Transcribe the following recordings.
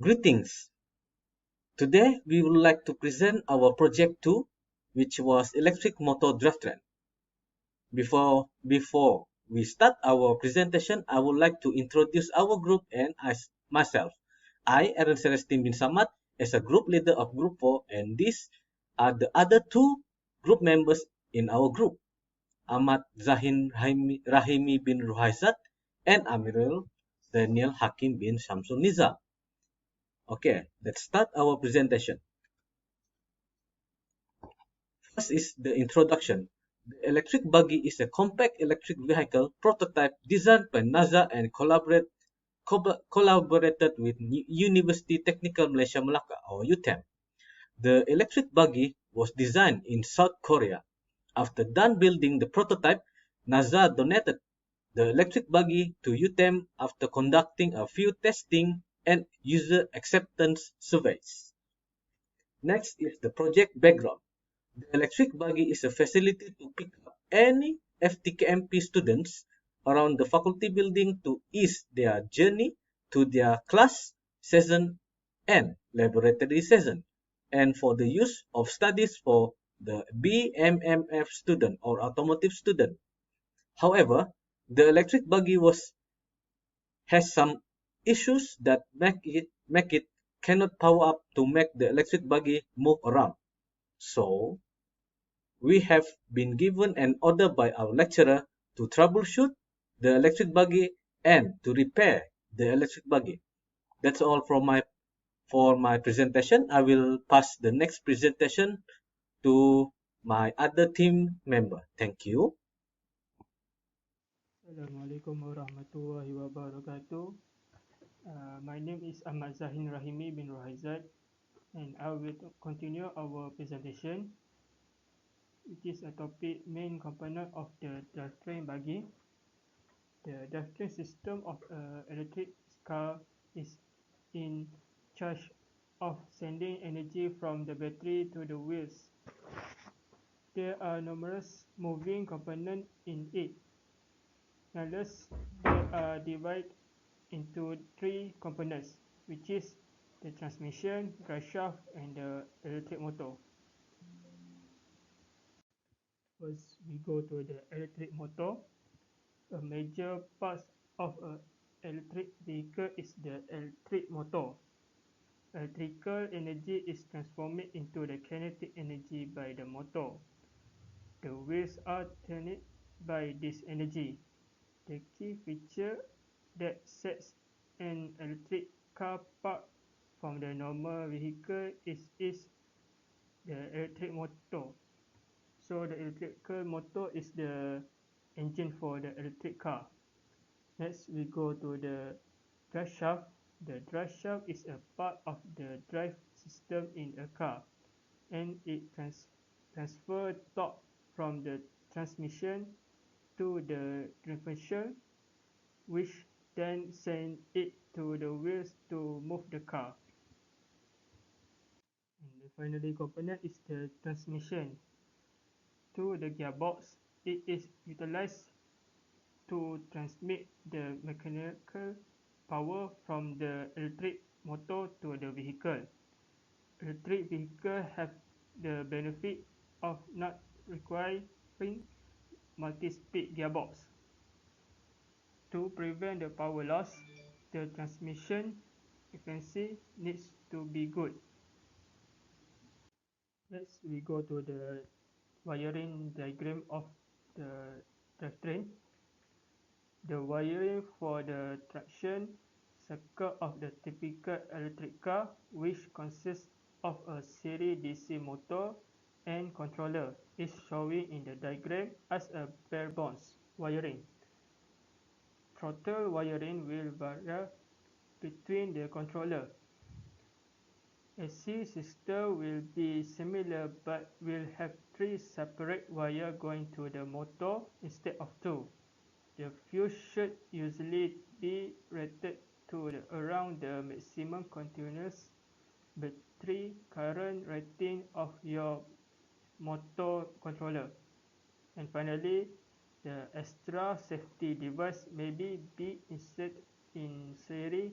Greetings. Today we would like to present our project 2, which was electric motor drivetrain. Before we start our presentation, I would like to introduce our group and myself. I, Aaron Celestine bin Samad, as a group leader of Group 4, and these are the other two group members in our group, Ahmad Zahin Rahimi bin Ruhaizat and Amirul Daniel Hakim bin Shamsul Nizam. Okay, let's start our presentation. First is the introduction. The electric buggy is a compact electric vehicle prototype designed by NASA and collaborated with University Technical Malaysia Melaka or UTM. The electric buggy was designed in South Korea. After done building the prototype, NASA donated the electric buggy to UTM after conducting a few testing and user acceptance surveys. Next is the project background. The electric buggy is a facility to pick up any FTKMP students around the faculty building to ease their journey to their class session and laboratory session, and for the use of studies for the BMMF student or automotive student. However, the electric buggy has some issues that make it cannot power up to make the electric buggy move around. So we have been given an order by our lecturer to troubleshoot the electric buggy and to repair the electric buggy. That's all for my presentation. I will pass the next presentation to my other team member. Thank you. Assalamualaikum warahmatullahi wabarakatuh. My name is Ahmad Zahin Rahimi bin Ruhaizat, and I will continue our presentation, which is a topic main component of the drivetrain buggy. The drivetrain system of an electric car is in charge of sending energy from the battery to the wheels. There are numerous moving components in it. Nonetheless, they are divided into three components, which is the transmission, driveshaft, and the electric motor. First, we go to the electric motor. A major part of an electric vehicle is the electric motor. Electrical energy is transformed into the kinetic energy by the motor. The wheels are turned by this energy. The key feature that sets an electric car apart from the normal vehicle is the electric motor. So the electrical motor is the engine for the electric car. Next, we go to the drive shaft. The drive shaft is a part of the drive system in a car, and it transfers torque from the transmission to the differential, which then send it to the wheels to move the car. And the final component is the transmission. To the gearbox, it is utilized to transmit the mechanical power from the electric motor to the vehicle. Electric vehicles have the benefit of not requiring multi-speed gearbox. To prevent the power loss, the transmission efficiency needs to be good. Next, we go to the wiring diagram of the drivetrain. The wiring for the traction circuit of the typical electric car, which consists of a series DC motor and controller, is shown in the diagram as a bare bones wiring. Throttle wiring will vary between the controller. AC system will be similar but will have 3 separate wires going to the motor instead of 2. The fuse should usually be rated to around the maximum continuous battery current rating of your motor controller. And finally, the extra safety device may be inserted in series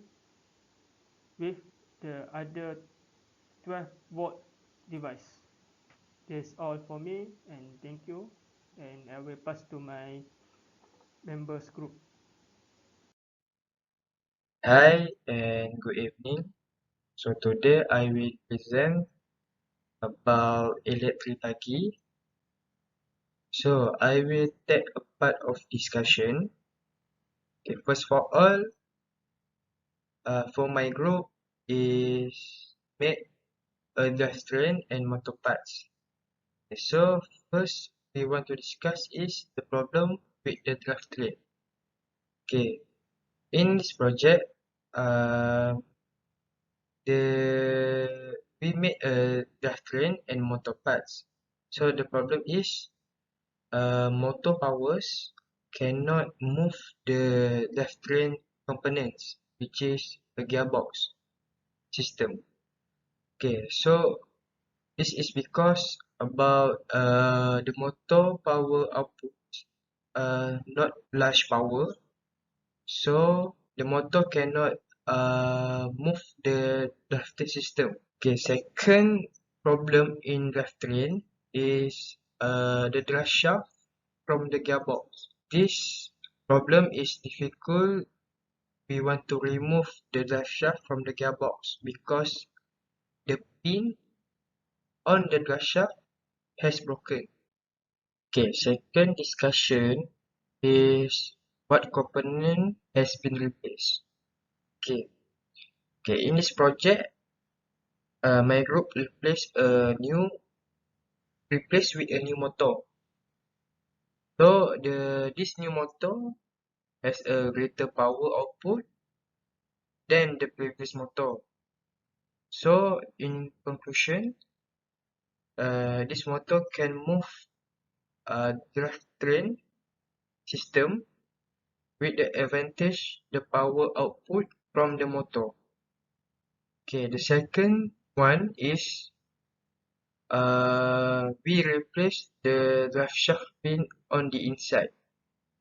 with the other 12-volt device. That's all for me, and thank you, and I will pass to my members group. Hi and good evening. So today I will present about electric buggy. So I will take a part of discussion. Okay, first for all, for my group is make a drivetrain and motor parts. Okay, so first we want to discuss is the problem with the drivetrain. Okay, in this project, uh, we made a drivetrain and motor parts. So the problem is motor powers cannot move the drivetrain components, which is a gearbox system. Okay, so this is because about the motor power output not large power, so the motor cannot move the drivetrain system. Okay, second problem in drivetrain is the drive shaft from the gearbox. This problem is difficult. We want to remove the drive shaft from the gearbox because the pin on the drive shaft has broken. Okay, second discussion is what component has been replaced. Okay, in this project, my group replaced with a new motor. So this new motor has a greater power output than the previous motor. So in conclusion, this motor can move drivetrain system with the advantage the power output from the motor. Okay, the second one is we replace the drive shaft pin on the inside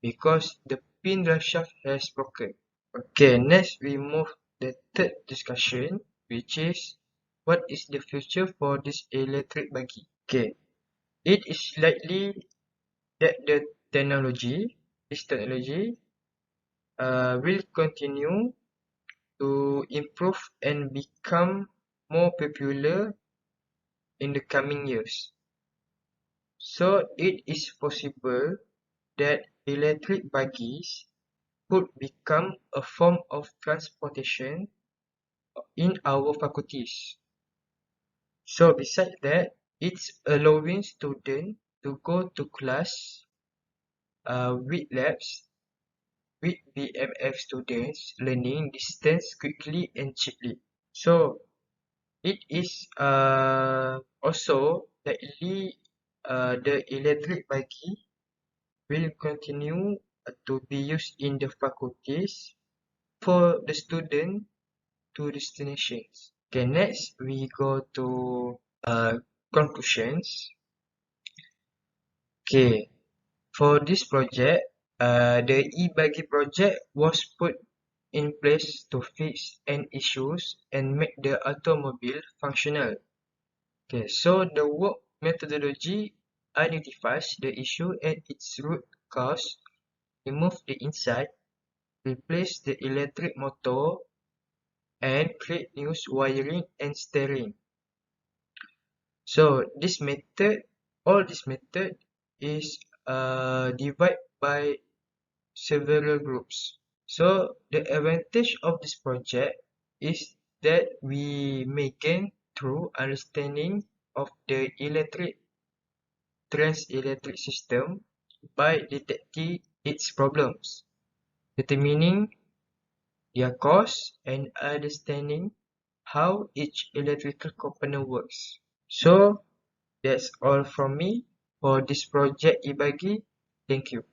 because the pin drive shaft has broken. Okay, next we move the third discussion, which is what is the future for this electric buggy? Okay, it is likely that this technology will continue to improve and become more popular in the coming years. So it is possible that electric buggies could become a form of transportation in our faculties. So besides that, it's allowing students to go to class with labs with BMMF students learning distance quickly and cheaply. So it is also likely the electric buggy will continue to be used in the faculties for the student to destinations. Okay, next we go to conclusions. Okay, for this project, the e-buggy project was put in place to fix an issues and make the automobile functional. Okay, so the work methodology identifies the issue and its root cause, remove the inside, replace the electric motor, and create new wiring and steering. So all this method is divided by several groups. So the advantage of this project is that we may gain through understanding of the electric system by detecting its problems, determining their cause, and understanding how each electrical component works. So that's all from me for this project e-buggy. Thank you.